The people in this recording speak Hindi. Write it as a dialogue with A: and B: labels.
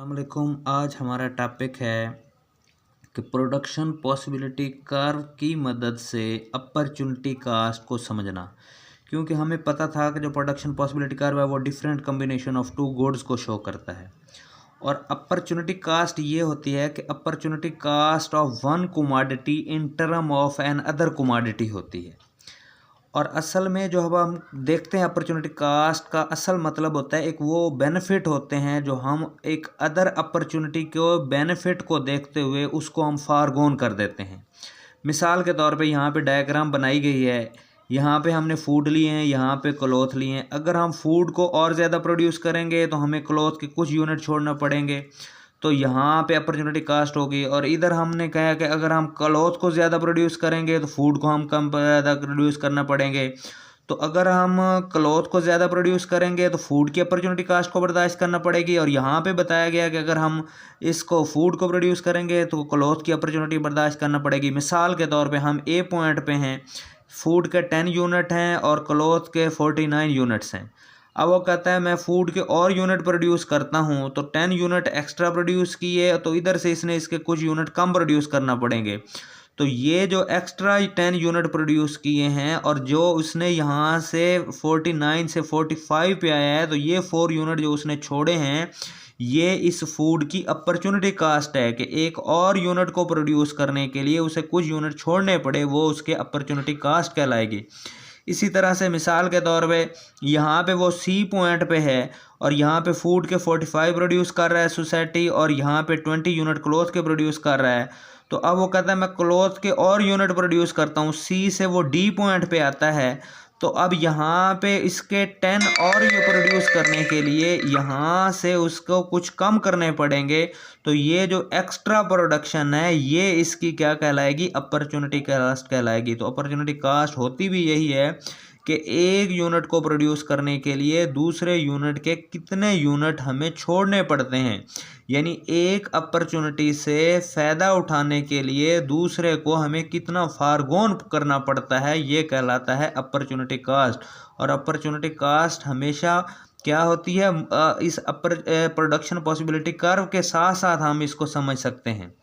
A: अस्सलामुअलैकुम। आज हमारा टॉपिक है कि प्रोडक्शन पॉसिबिलिटी कर्व की मदद से अपॉर्चुनिटी कास्ट को समझना। क्योंकि हमें पता था कि जो प्रोडक्शन पॉसिबिलिटी कर्व है वो different combination of two goods को शो करता है, और अपॉर्चुनिटी कास्ट ये होती है कि opportunity cost of one commodity in term of another commodity होती है। और असल में जो हम देखते हैं अपॉर्चुनिटी कास्ट का असल मतलब होता है एक वो बेनिफिट होते हैं जो हम एक अदर अपॉर्चुनिटी को बेनिफिट को देखते हुए उसको हम फारगोन कर देते हैं। मिसाल के तौर पे यहाँ पे डायग्राम बनाई गई है, यहाँ पे हमने फूड लिए हैं, यहाँ पे क्लॉथ लिए हैं। अगर हम फूड को और ज़्यादा प्रोड्यूस करेंगे तो हमें क्लॉथ के कुछ यूनिट छोड़ना पड़ेंगे, तो यहाँ पे अपॉर्चुनिटी कास्ट होगी। और इधर हमने कहा कि अगर हम क्लॉथ को ज़्यादा प्रोड्यूस करेंगे तो फूड को हम कम ज़्यादा प्रोड्यूस करना पड़ेंगे। तो अगर हम क्लॉथ को ज़्यादा प्रोड्यूस करेंगे तो फूड की अपॉर्चुनिटी कास्ट को बर्दाश्त करना पड़ेगी, और यहाँ पे बताया गया कि अगर हम इसको फूड को प्रोड्यूस करेंगे तो क्लॉथ की अपॉर्चुनिटी बर्दाश्त करना पड़ेगी। मिसाल के तौर पे हम ए पॉइंट पे हैं, फूड के 10 यूनिट हैं और क्लॉथ के 49 यूनिट्स हैं। अब वो कहता है मैं फूड के और यूनिट प्रोड्यूस करता हूँ, तो 10 यूनिट एक्स्ट्रा प्रोड्यूस किए तो इधर से इसने इसके कुछ यूनिट कम प्रोड्यूस करना पड़ेंगे। तो ये जो एक्स्ट्रा 10 यूनिट प्रोड्यूस किए हैं और जो उसने यहाँ से 49 से 45 पे आया है, तो ये 4 यूनिट जो उसने छोड़े हैं ये इस फूड की अपॉर्चुनिटी कास्ट है कि एक और यूनिट को प्रोड्यूस करने के लिए उसे कुछ यूनिट छोड़ने पड़े, वो उसके अपॉर्चुनिटी कास्ट कहलाएगी। इसी तरह से मिसाल के तौर पे यहाँ पे वो सी पॉइंट पे है और यहाँ पे फूड के 45 प्रोड्यूस कर रहा है सोसाइटी, और यहाँ पे 20 यूनिट क्लॉथ के प्रोड्यूस कर रहा है। तो अब वो कहता है मैं क्लॉथ के और यूनिट प्रोड्यूस करता हूँ, सी से वो डी पॉइंट पे आता है। तो अब यहाँ पे इसके 10 और ये प्रोड्यूस करने के लिए यहाँ से उसको कुछ कम करने पड़ेंगे। तो ये जो एक्स्ट्रा प्रोडक्शन है ये इसकी क्या कहलाएगी, अपॉर्चुनिटी कास्ट कहलाएगी। तो अपॉर्चुनिटी कास्ट होती भी यही है कि एक यूनिट को प्रोड्यूस करने के लिए दूसरे यूनिट के कितने यूनिट हमें छोड़ने पड़ते हैं, यानी एक अपॉर्चुनिटी से फ़ायदा उठाने के लिए दूसरे को हमें कितना फारगोन करना पड़ता है, ये कहलाता है अपॉर्चुनिटी कास्ट। और अपॉर्चुनिटी कास्ट हमेशा क्या होती है, इस प्रोडक्शन पॉसिबिलिटी कर्व के साथ साथ हम इसको समझ सकते हैं।